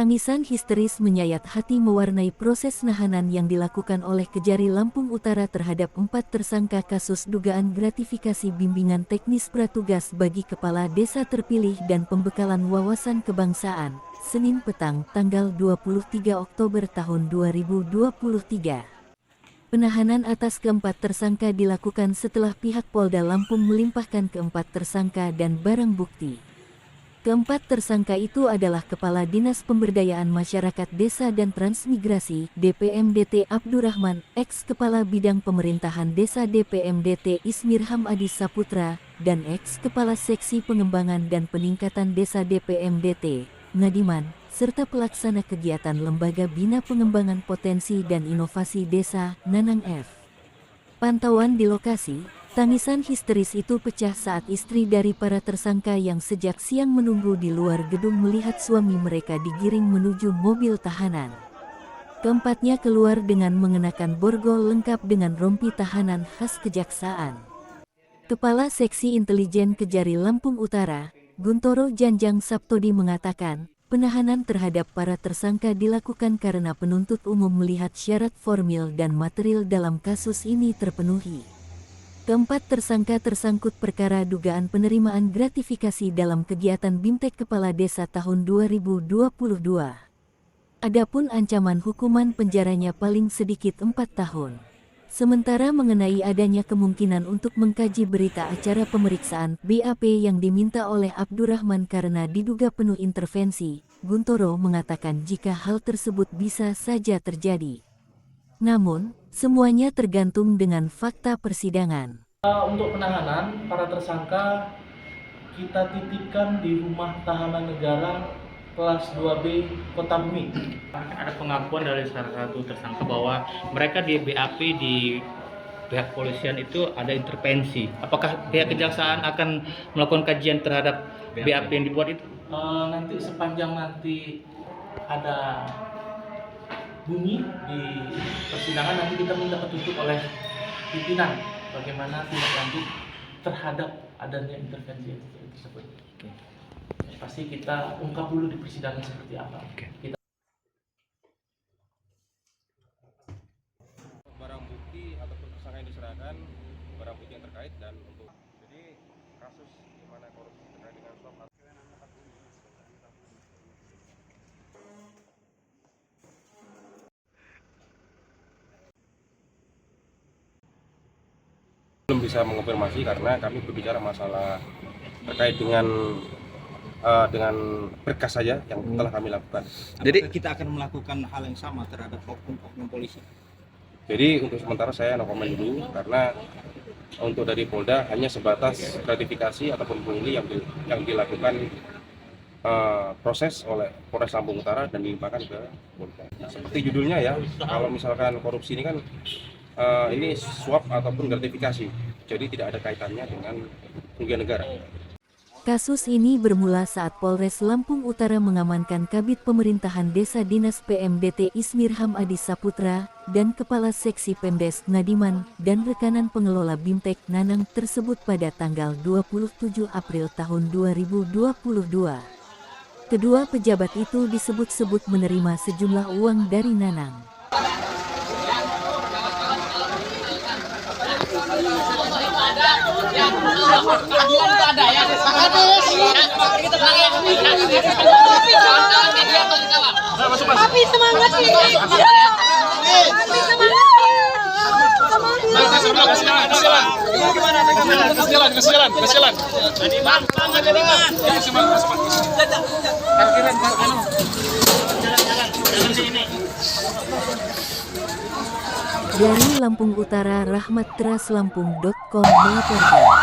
Tangisan histeris menyayat hati mewarnai proses nahanan yang dilakukan oleh Kejari Lampung Utara terhadap 4 tersangka kasus dugaan gratifikasi bimbingan teknis pratugas bagi kepala desa terpilih dan pembekalan wawasan kebangsaan, Senin petang tanggal 23 Oktober tahun 2023. Penahanan atas keempat tersangka dilakukan setelah pihak Polda Lampung melimpahkan keempat tersangka dan barang bukti. Keempat tersangka itu adalah Kepala Dinas Pemberdayaan Masyarakat Desa dan Transmigrasi (DPMDT) Abdurrahman, ex-Kepala Bidang Pemerintahan Desa DPMDT Ismirham Adi Saputra, dan ex-Kepala Seksi Pengembangan dan Peningkatan Desa DPMDT, Ngadiman, serta pelaksana kegiatan Lembaga Bina Pengembangan Potensi dan Inovasi Desa, Nanang F. Pantauan di lokasi, tangisan histeris itu pecah saat istri dari para tersangka yang sejak siang menunggu di luar gedung melihat suami mereka digiring menuju mobil tahanan. Keempatnya keluar dengan mengenakan borgol lengkap dengan rompi tahanan khas kejaksaan. Kepala Seksi Intelijen Kejari Lampung Utara, Guntoro Janjang Saptodi mengatakan, penahanan terhadap para tersangka dilakukan karena penuntut umum melihat syarat formil dan material dalam kasus ini terpenuhi. Keempat tersangka tersangkut perkara dugaan penerimaan gratifikasi dalam kegiatan BIMTEK Kepala Desa tahun 2022. Adapun ancaman hukuman penjaranya paling sedikit 4 tahun. Sementara mengenai adanya kemungkinan untuk mengkaji berita acara pemeriksaan BAP yang diminta oleh Abdurrahman karena diduga penuh intervensi, Guntoro mengatakan jika hal tersebut bisa saja terjadi. Namun, semuanya tergantung dengan fakta persidangan. Untuk penahanan, para tersangka kita titipkan di rumah tahanan negara kelas 2B Kota Bumi. Ada pengakuan dari salah satu tersangka bahwa mereka di BAP di pihak polisian itu ada intervensi. Apakah pihak kejaksaan akan melakukan kajian terhadap BAP yang dibuat itu? Nanti sepanjang nanti ada bunyi di persidangan, nanti kita minta petunjuk oleh pimpinan bagaimana tindak lanjut terhadap adanya intervensi tersebut. Pasti kita ungkap dulu di persidangan seperti apa. Barang bukti ataupun tersangka yang diserahkan, barang bukti yang terkait dan untuk jadi kasus di mana korupsi terkait dengan suap. Belum bisa mengonfirmasi karena kami berbicara masalah terkait dengan berkas saja yang telah kami lakukan. Jadi kita akan melakukan hal yang sama terhadap oknum polisi. Jadi untuk sementara saya no komen dulu karena untuk dari Polda hanya sebatas gratifikasi ataupun pungli yang dilakukan proses oleh Polres Lampung Utara dan dilimpahkan ke Polda. Seperti judulnya ya, kalau misalkan korupsi ini kan ini suap ataupun gratifikasi, jadi tidak ada kaitannya dengan kerugian negara. Kasus ini bermula saat Polres Lampung Utara mengamankan Kabid Pemerintahan Desa Dinas PMDT Ismirham Adi Saputra dan Kepala Seksi Pemdes Ngadiman dan rekanan pengelola BIMTEK Nanang tersebut pada tanggal 27 April tahun 2022. Kedua pejabat itu disebut-sebut menerima sejumlah uang dari Nanang. Papi semangat nih. Papi semangat. Kasih jalan. Dari Lampung Utara, Rahmat Teras Lampung.com melaporkan.